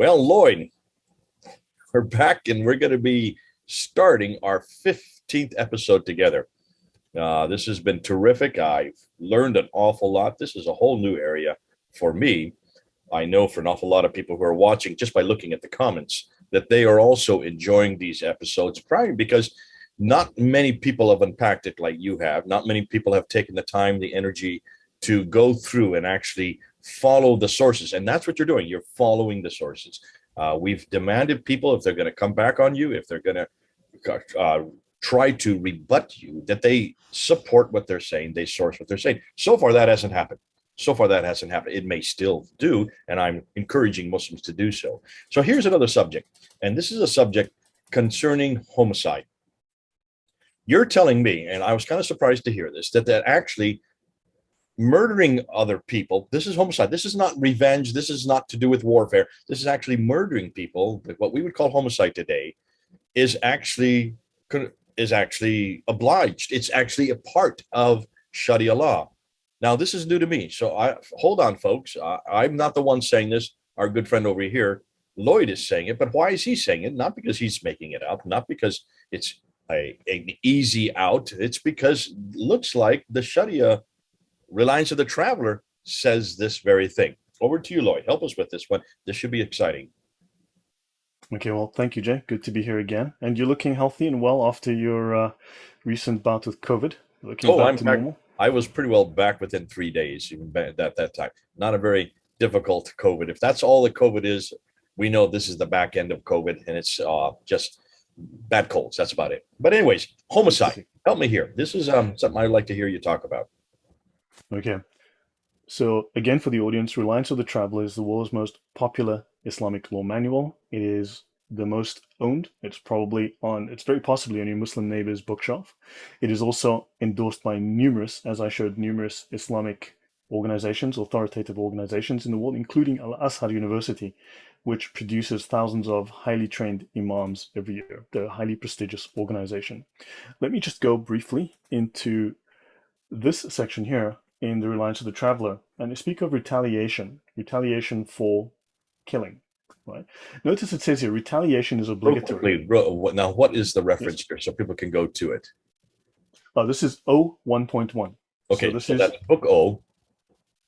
Well, Lloyd, we're back and we're going to be starting our 15th episode together. This has been terrific. I've learned an awful lot. This is a whole new area for me. I know for an awful lot of people who are watching, just by looking at the comments, that they are also enjoying these episodes, probably because not many people have unpacked it like you have. Not many people have taken the time, the energy to go through and actually follow the sources. And that's what you're doing. You're following the sources. We've demanded people, if they're going to come back on you, if they're going to try to rebut you, that they support what they're saying, they source what they're saying. So far, that hasn't happened. It may still do, and I'm encouraging Muslims to do so. So here's another subject, and this is a subject concerning homicide. You're telling me, and I was kind of surprised to hear this, that actually murdering other people, this is homicide. This is not revenge. This is not to do with warfare. This is actually murdering people. What we would call homicide today is actually obliged. It's actually a part of Sharia law. Now, this is new to me. So hold on, folks. I'm not the one saying this. Our good friend over here, Lloyd, is saying it. But why is he saying it? Not because he's making it up, not because it's an easy out. It's because it looks like the Sharia Reliance of the Traveler says this very thing. Over to you, Lloyd. Help us with this one. This should be exciting. Okay, well, thank you, Jay. Good to be here again. And you're looking healthy and well after your recent bout with COVID. Looking back to normal. I was pretty well back within 3 days, even at that time. Not a very difficult COVID. If that's all the COVID is, we know this is the back end of COVID, and it's just bad colds. That's about it. But anyways, homicide. Help me here. This is something I'd like to hear you talk about. Okay. So again, for the audience, Reliance of the Traveler is the world's most popular Islamic law manual. It is the most owned. It's very possibly on your Muslim neighbor's bookshelf. It is also endorsed by numerous Islamic organizations, authoritative organizations in the world, including Al-Azhar University, which produces thousands of highly trained imams every year. They're a highly prestigious organization. Let me just go briefly into this section here in the Reliance of the Traveler, and I speak of retaliation for killing. Right. Notice it says here, retaliation is obligatory. Now, what is the reference here, so people can go to it? This is O 1.1. Okay, so that's book O.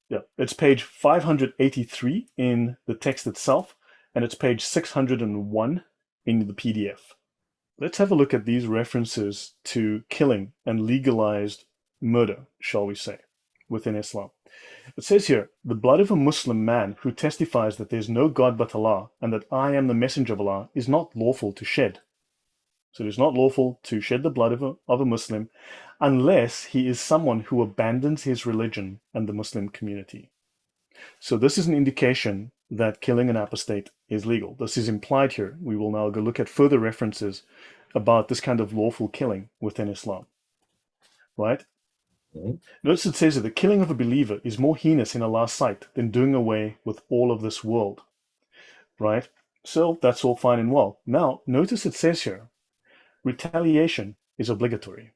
Yeah, it's page 583 in the text itself, and it's page 601 in the PDF. Let's have a look at these references to killing and legalized murder, shall we say, within Islam. It says here, the blood of a Muslim man who testifies that there is no God but Allah and that I am the messenger of Allah is not lawful to shed. So it is not lawful to shed the blood of a Muslim unless he is someone who abandons his religion and the Muslim community. So this is an indication that killing an apostate is legal. This is implied here. We will now go look at further references about this kind of lawful killing within Islam. Right? Notice it says that the killing of a believer is more heinous in Allah's sight than doing away with all of this world. Right? So that's all fine and well. Now, notice it says here, retaliation is obligatory.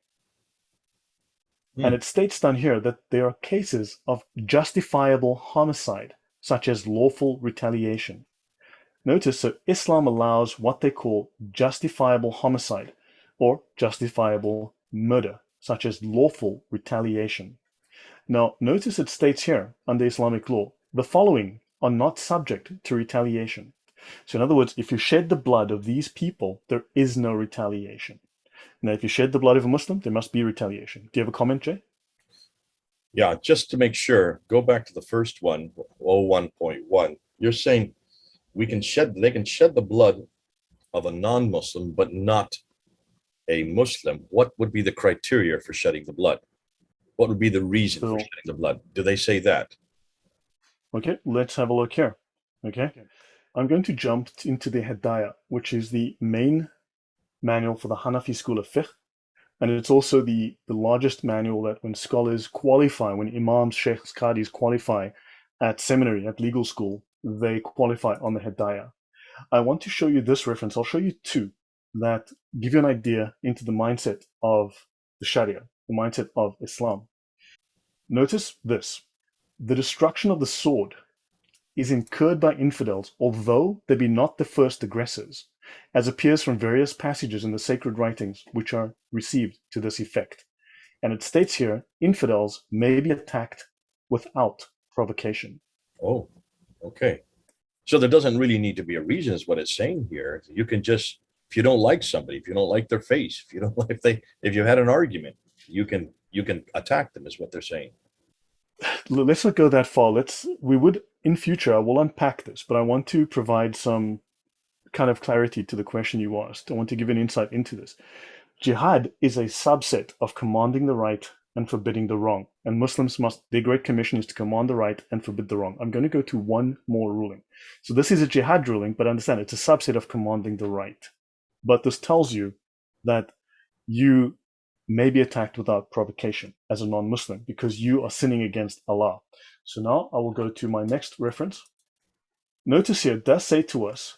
And it states down here that there are cases of justifiable homicide, such as lawful retaliation. Notice, so Islam allows what they call justifiable homicide or justifiable murder, such as lawful retaliation. Now, notice it states here, under Islamic law, the following are not subject to retaliation. So in other words, if you shed the blood of these people, there is no retaliation. Now, if you shed the blood of a Muslim, there must be retaliation. Do you have a comment, Jay? Yeah, just to make sure, go back to the first one, 01.1. You're saying they can shed the blood of a non-Muslim, but not a Muslim. What would be the criteria for shedding the blood? What would be the reason for shedding the blood? Do they say that? Okay, let's have a look here. Okay, I'm going to jump into the Hedaya, which is the main manual for the Hanafi school of fiqh. And it's also the largest manual that when scholars qualify, when imams, sheikhs, qadis qualify at seminary, at legal school, they qualify on the Hedaya. I want to show you this reference. I'll show you two that give you an idea into the mindset of the Sharia, the mindset of Islam. Notice this. The destruction of the sword is incurred by infidels, although they be not the first aggressors, as appears from various passages in the sacred writings which are received to this effect. And it states here, infidels may be attacked without provocation. Oh, okay. So there doesn't really need to be a reason, is what it's saying here. You can just, if you don't like somebody, if you don't like their face, if you don't like if you had an argument, you can attack them, is what they're saying. Let's not go that far. We would in future, I will unpack this, but I want to provide some kind of clarity to the question you asked. I want to give an insight into this. Jihad is a subset of commanding the right and forbidding the wrong. And Muslims their great commission is to command the right and forbid the wrong. I'm going to go to one more ruling. So this is a jihad ruling, but understand it's a subset of commanding the right. But this tells you that you may be attacked without provocation as a non-Muslim because you are sinning against Allah. So now I will go to my next reference. Notice here, it does say to us,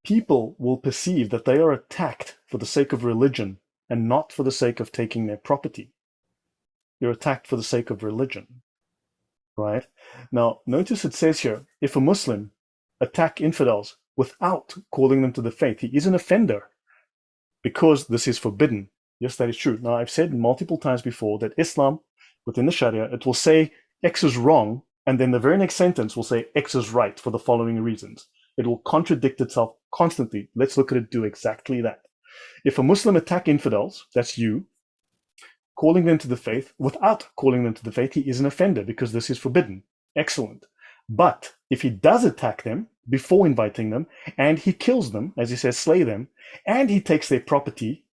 people will perceive that they are attacked for the sake of religion and not for the sake of taking their property. You're attacked for the sake of religion, right? Now, notice it says here, if a Muslim attack infidels without calling them to the faith, he is an offender because this is forbidden. Yes, that is true. Now, I've said multiple times before that Islam, within the Sharia, it will say X is wrong, and then the very next sentence will say X is right for the following reasons. It will contradict itself constantly. Let's look at it do exactly that. If a Muslim attack infidels, that's you, calling them to the faith, without calling them to the faith, he is an offender because this is forbidden. Excellent. But if he does attack them before inviting them, and he kills them, as he says, slay them, and he takes their property,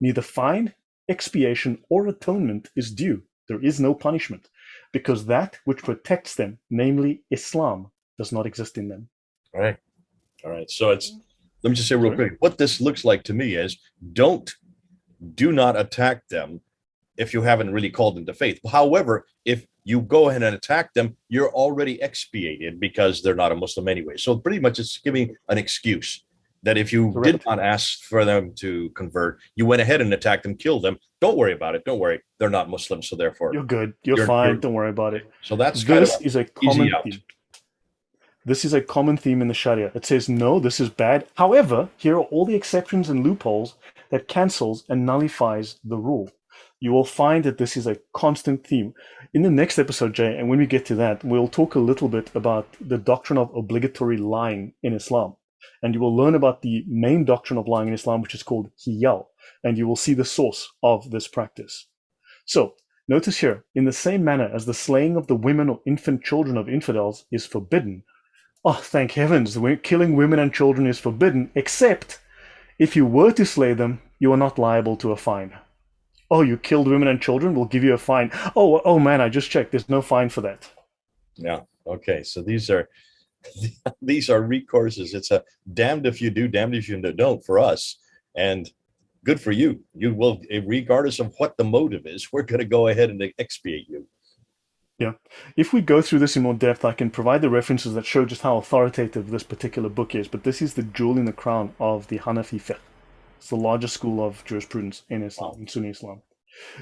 neither fine, expiation, or atonement is due. There is no punishment, because that which protects them, namely Islam, does not exist in them. All right. All right. So let me just say real quick, what this looks like to me is do not attack them if you haven't really called them to faith. However, if you go ahead and attack them, you're already expiated because they're not a Muslim anyway. So pretty much it's giving an excuse that if you did not ask for them to convert, you went ahead and attacked them, killed them. Don't worry about it. Don't worry. They're not Muslims. So therefore, you're good. You're fine. Don't worry about it. So that's is a common theme. This is a common theme in the Sharia. It says, no, this is bad. However, here are all the exceptions and loopholes that cancels and nullifies the rule. You will find that this is a constant theme. In the next episode, Jay, and when we get to that, we'll talk a little bit about the doctrine of obligatory lying in Islam. And you will learn about the main doctrine of lying in Islam, which is called hiyal. And you will see the source of this practice. So, notice here, in the same manner as the slaying of the women or infant children of infidels is forbidden. Oh, thank heavens, killing women and children is forbidden, except if you were to slay them, you are not liable to a fine. Oh, you killed women and children, we'll give you a fine. Oh man, I just checked, there's no fine for that. Yeah, okay, so these are recourses. It's a damned if you do, damned if you don't for us. And good for you. You will, regardless of what the motive is, we're going to go ahead and expiate you. Yeah. If we go through this in more depth, I can provide the references that show just how authoritative this particular book is. But this is the jewel in the crown of the Hanafi fiqh. It's the largest school of jurisprudence in Islam, in Sunni Islam.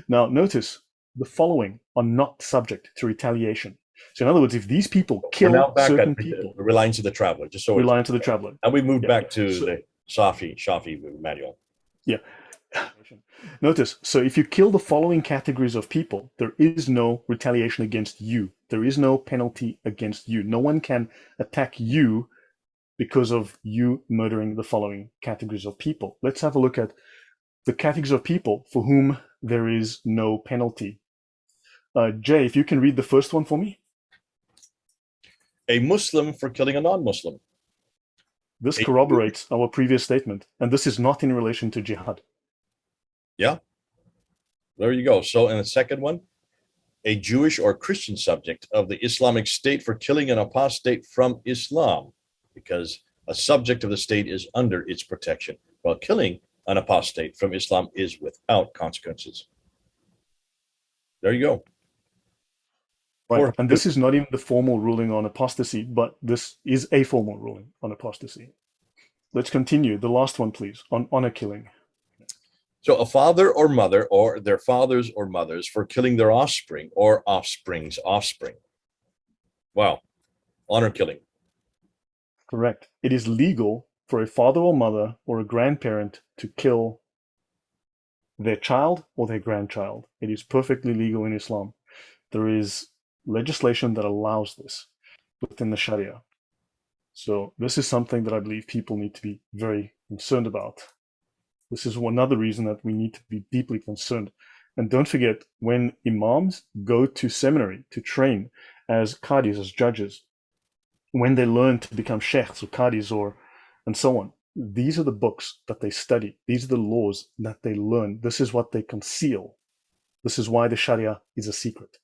Now, notice the following are not subject to retaliation. So, in other words, if these people kill certain people, the Reliance of the Traveler, just so Reliance of the Traveler, and we move back to the Shafi'i manual. Yeah. Notice, so if you kill the following categories of people, there is no retaliation against you. There is no penalty against you. No one can attack you because of you murdering the following categories of people. Let's have a look at the categories of people for whom there is no penalty. Jay, if you can read the first one for me. A Muslim for killing a non-Muslim. This corroborates our previous statement, and this is not in relation to jihad. Yeah, there you go. So in the second one, a Jewish or Christian subject of the Islamic State for killing an apostate from Islam, because a subject of the state is under its protection, while killing an apostate from Islam is without consequences. There you go. Right, and this is not even the formal ruling on apostasy, but this is a formal ruling on apostasy. Let's continue. The last one, please, on honor killing. So a father or mother or their fathers or mothers for killing their offspring or offspring's offspring. Wow. honor killing. Correct. It is legal for a father or mother or a grandparent to kill their child or their grandchild. It is perfectly legal in Islam. There is legislation that allows this within the Sharia. So this is something that I believe people need to be very concerned about. This is another reason that we need to be deeply concerned. And don't forget, when imams go to seminary to train as qadis, as judges, when they learn to become sheikhs or qadis and so on, these are the books that they study. These are the laws that they learn. This is what they conceal. This is why the Sharia is a secret.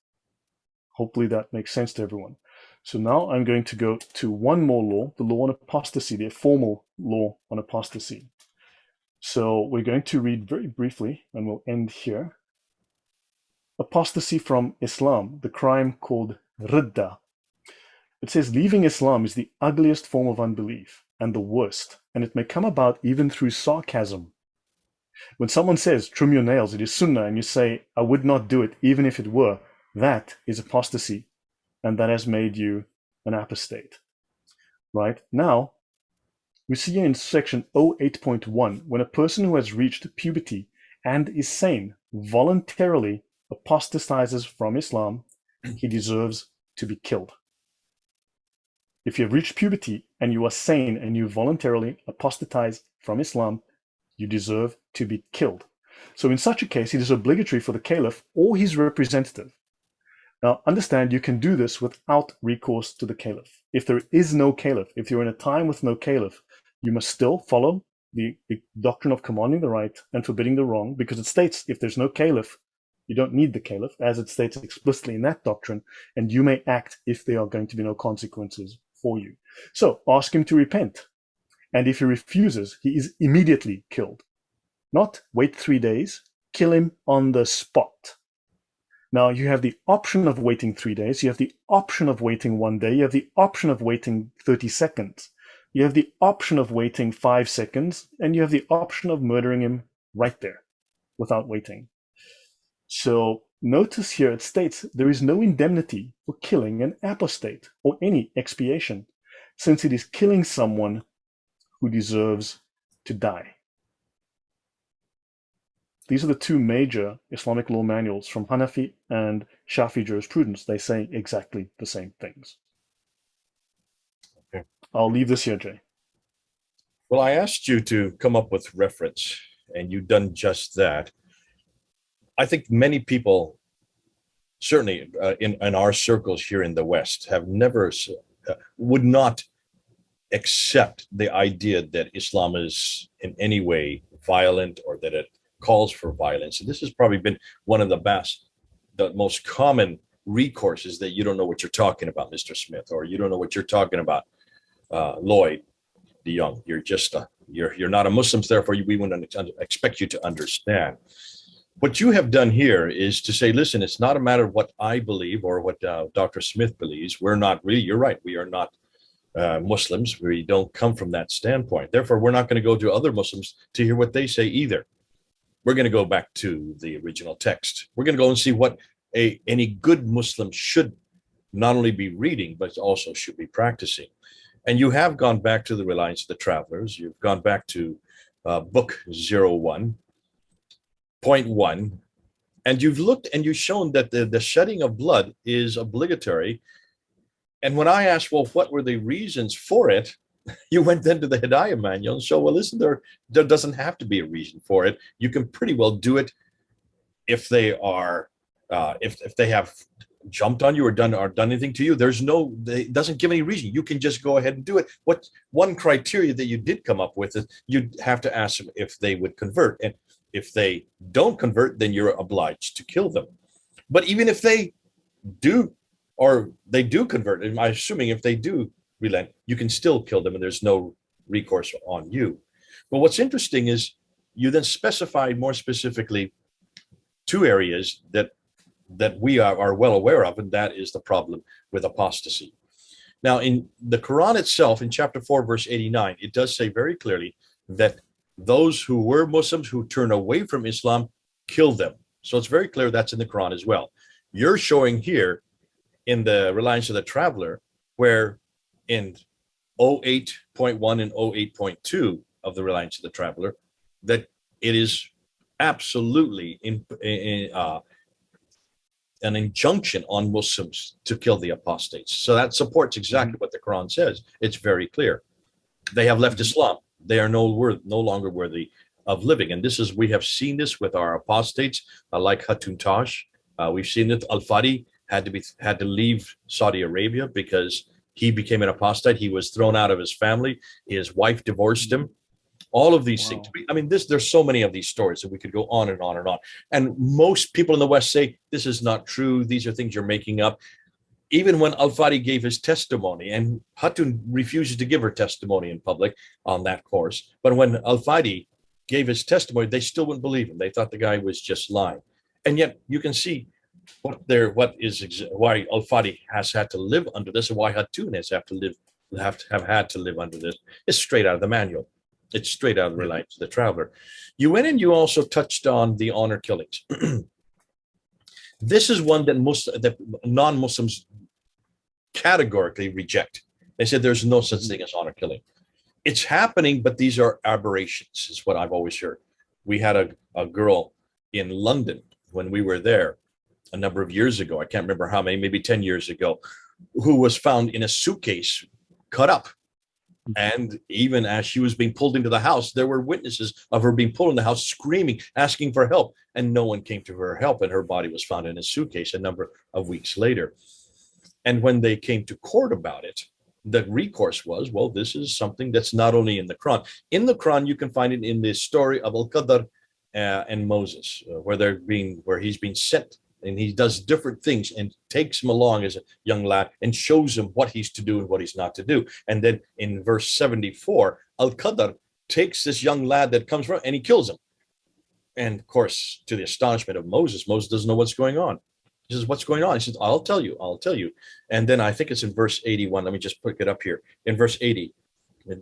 Hopefully that makes sense to everyone. So now I'm going to go to one more law, the law on apostasy, the formal law on apostasy. So we're going to read very briefly, and we'll end here. Apostasy from Islam, the crime called ridda. It says leaving Islam is the ugliest form of unbelief and the worst, and it may come about even through sarcasm. When someone says, trim your nails, it is sunnah, and you say, I would not do it even if it were, that is apostasy, and that has made you an apostate. Right? Now, we see in section 08.1, when a person who has reached puberty and is sane voluntarily apostatizes from Islam, he deserves to be killed. If you have reached puberty and you are sane and you voluntarily apostatize from Islam, you deserve to be killed. So in such a case, it is obligatory for the caliph or his representative. Now, understand, you can do this without recourse to the caliph. If there is no caliph, if you're in a time with no caliph, you must still follow the doctrine of commanding the right and forbidding the wrong, because it states if there's no caliph, you don't need the caliph, as it states explicitly in that doctrine, and you may act if there are going to be no consequences for you. So ask him to repent. And if he refuses, he is immediately killed. Not wait 3 days, kill him on the spot. Now, you have the option of waiting 3 days, you have the option of waiting 1 day, you have the option of waiting 30 seconds, you have the option of waiting 5 seconds, and you have the option of murdering him right there without waiting. So notice here it states there is no indemnity for killing an apostate or any expiation, since it is killing someone who deserves to die. These are the two major Islamic law manuals from Hanafi and Shafi'i jurisprudence. They say exactly the same things. Okay. I'll leave this here, Jay. Well, I asked you to come up with reference, and you've done just that. I think many people, certainly in our circles here in the West, have never, would not accept the idea that Islam is in any way violent or that it calls for violence. And this has probably been one of the most common recourses, that you don't know what you're talking about, Mr. Smith, or you don't know what you're talking about, Lloyd, the young. You're just you're not a Muslim, so therefore we wouldn't expect you to understand. What you have done here is to say, listen, it's not a matter of what I believe or what Dr. Smith believes. We're not really, you're right, we are not Muslims. We don't come from that standpoint. Therefore, we're not going to go to other Muslims to hear what they say either. We're going to go back to the original text. We're going to go and see what any good Muslim should not only be reading, but also should be practicing. And you have gone back to the Reliance of the Travelers. You've gone back to book 01.1, and you've looked and you've shown that the shedding of blood is obligatory. And when I asked, well, what were the reasons for it? You went then to the Hedaya Manual and showed, well, listen, there doesn't have to be a reason for it. You can pretty well do it if they are, if they have jumped on you or done anything to you. It doesn't give any reason. You can just go ahead and do it. What one criteria that you did come up with is you'd have to ask them if they would convert. And if they don't convert, then you're obliged to kill them. But even if they do, or they do convert, I'm assuming if they do relent, you can still kill them and there's no recourse on you. But what's interesting is you then specified more specifically two areas that we are well aware of, and that is the problem with apostasy. Now, in the Quran itself, in chapter 4, verse 89, it does say very clearly that those who were Muslims who turn away from Islam, kill them. So it's very clear that's in the Quran as well. You're showing here in the Reliance of the Traveler, where in 08.1 and 08.2 of the Reliance of the Traveler that it is absolutely an injunction on Muslims to kill the apostates. So that supports exactly what the Quran says. It's very clear. They have left Islam. They are no longer worthy of living. And we have seen this with our apostates, like Hatun Tash. We've seen it. Al-Fadi had to leave Saudi Arabia because he became an apostate. He was thrown out of his family. His wife divorced him. All of these things. I mean, there's so many of these stories that we could go on and on and on. And most people in the West say, this is not true. These are things you're making up. Even when Al-Fadi gave his testimony, and Hatun refuses to give her testimony in public on that course, but when Al-Fadi gave his testimony, they still wouldn't believe him. They thought the guy was just lying. And yet you can see why Al-Fadi has had to live under this, and why Hatun has had to live under this. It's straight out of the manual. It's straight out of the Reliance of the Traveler. You went and you also touched on the honor killings. This is one that non-Muslims categorically reject. They said there's no such thing as honor killing. It's happening, but these are aberrations, is what I've always heard. We had a girl in London when we were there a number of years ago. I can't remember how many, maybe 10 years ago, who was found in a suitcase cut up. And even as she was being pulled into the house, there were witnesses of her being pulled in the house, screaming, asking for help. And no one came to her help. And her body was found in a suitcase a number of weeks later. And when they came to court about it, the recourse was, well, this is something that's not only in the Quran. In the Quran, you can find it in the story of Al-Qadr and Moses, where he's been sent. And he does different things and takes him along as a young lad and shows him what he's to do and what he's not to do. And then in verse 74, Al-Qadr takes this young lad that comes from and he kills him. And of course, to the astonishment of Moses doesn't know what's going on. He says, what's going on? He says, I'll tell you. And then I think it's in verse 81. Let me just pick it up here. In verse 80,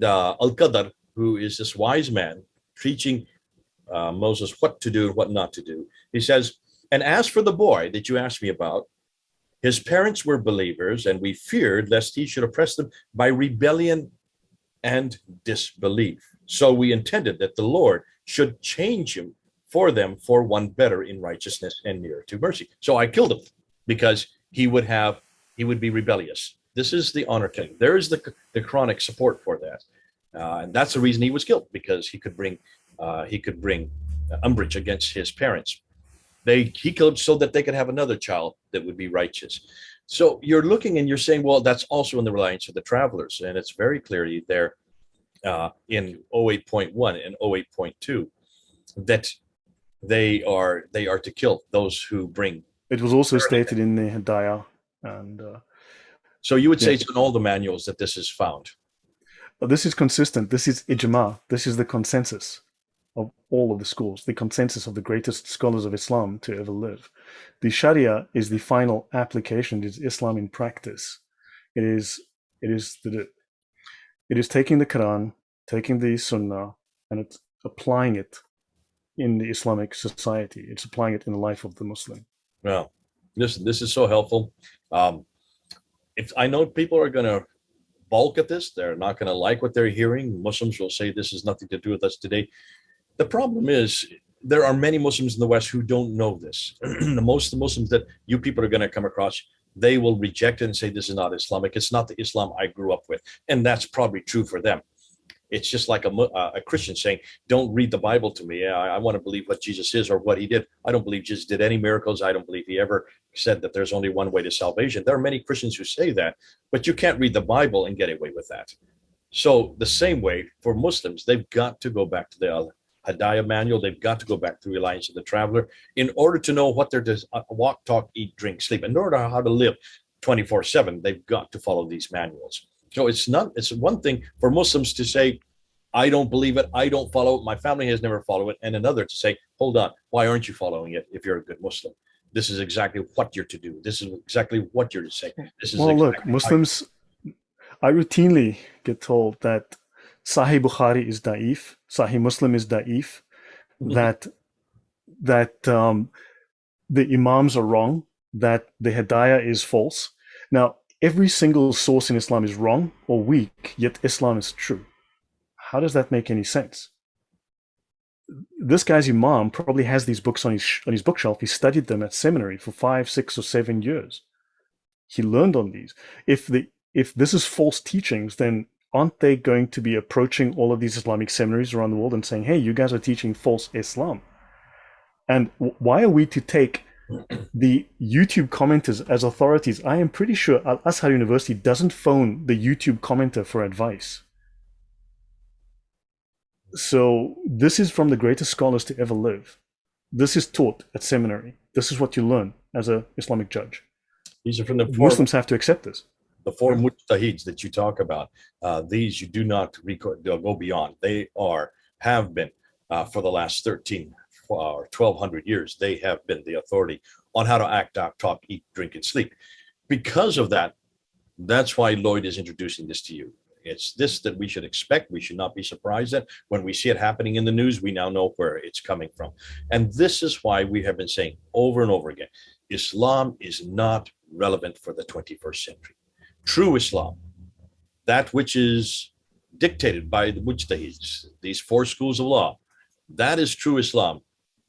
Al-Qadr, who is this wise man, teaching Moses what to do and what not to do, he says, and as for the boy that you asked me about, his parents were believers, and we feared lest he should oppress them by rebellion and disbelief. So we intended that the Lord should change him for them for one better in righteousness and nearer to mercy. So I killed him because he would be rebellious. This is the honor killing. There is the chronic support for that. And that's the reason he was killed, because he could bring umbrage against his parents. He killed so that they could have another child that would be righteous. So you're looking and you're saying, well, that's also in the Reliance of the Travelers. And it's very clearly there in 08.1 and 08.2 that they are to kill those who bring. It was also stated in the Hedaya. And so you would say it's in all the manuals that this is found. This is consistent. This is ijma. This is the consensus of all of the schools, the consensus of the greatest scholars of Islam to ever live. The Sharia is the final application. It is Islam in practice. It is taking the Quran, taking the Sunnah, and it's applying it in the Islamic society. It's applying it in the life of the Muslim. Well, listen, this is so helpful. If I know people are going to balk at this, they're not going to like what they're hearing. Muslims will say this has nothing to do with us today. The problem is there are many Muslims in the West who don't know this. Most of the Muslims that you people are going to come across, they will reject it and say this is not Islamic. It's not the Islam I grew up with. And that's probably true for them. It's just like a Christian saying, don't read the Bible to me. I want to believe what Jesus is or what he did. I don't believe Jesus did any miracles. I don't believe he ever said that there's only one way to salvation. There are many Christians who say that, but you can't read the Bible and get away with that. So the same way for Muslims, they've got to go back to the Hedaya Manual. They've got to go back to the Reliance of the Traveler in order to know what they're to walk, talk, eat, drink, sleep. In order to how to live 24/7, they've got to follow these manuals. So it's one thing for Muslims to say, I don't believe it, I don't follow it, my family has never followed it, and another to say, hold on, why aren't you following it if you're a good Muslim? This is exactly what you're to do. This is exactly what you're to say. This is look, Muslims, I routinely get told that Sahih Bukhari is da'if, Sahih Muslim is da'if, that the Imams are wrong, that the Hedaya is false. Now, every single source in Islam is wrong or weak, yet Islam is true. How does that make any sense? This guy's imam probably has these books on his bookshelf. He studied them at seminary for 5, 6, or 7 years. He learned on these. If this is false teachings, then aren't they going to be approaching all of these Islamic seminaries around the world and saying, hey, you guys are teaching false Islam? And why are we to take the YouTube commenters as authorities? I am pretty sure Al-Azhar University doesn't phone the YouTube commenter for advice. So this is from the greatest scholars to ever live. This is taught at seminary. This is what you learn as an Islamic judge. These are from the Muslims have to accept this. The four mujtahids that you talk about. These you do not go beyond. They have been for the last 13 or 1,200 years. They have been the authority on how to act, talk, eat, drink, and sleep. Because of that, that's why Lloyd is introducing this to you. It's this that we should expect. We should not be surprised at. When we see it happening in the news, we now know where it's coming from. And this is why we have been saying over and over again, Islam is not relevant for the 21st century. True Islam, that which is dictated by the mujtahids, these four schools of law, that is true Islam,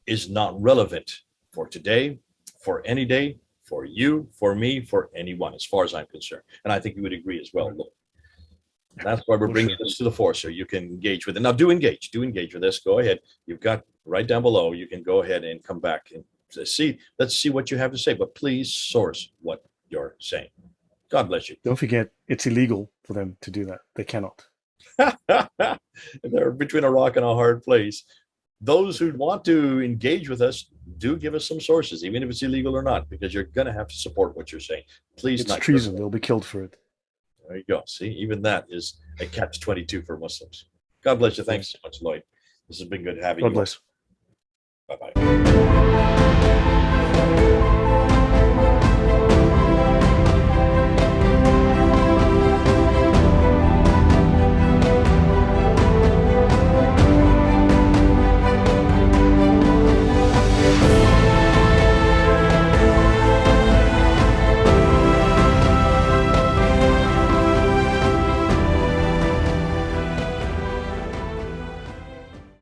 is not relevant for today, for any day, for you, for me, for anyone, as far as I'm concerned. And I think you would agree as well, Lloyd. That's why we're bringing this to the fore, so you can engage with it. Now, do engage with this. Go ahead. You've got right down below. You can go ahead and come back and see. Let's see what you have to say. But please source what you're saying. God bless you. Don't forget, it's illegal for them to do that. They cannot. They're between a rock and a hard place. Those who want to engage with us, do give us some sources, even if it's illegal or not, because you're going to have to support what you're saying. Please, it's treason. They'll be killed for it. There you go. See, even that is a catch-22 for Muslims. God bless you. Thanks so much, Lloyd. This has been good having you. God bless. Bye-bye.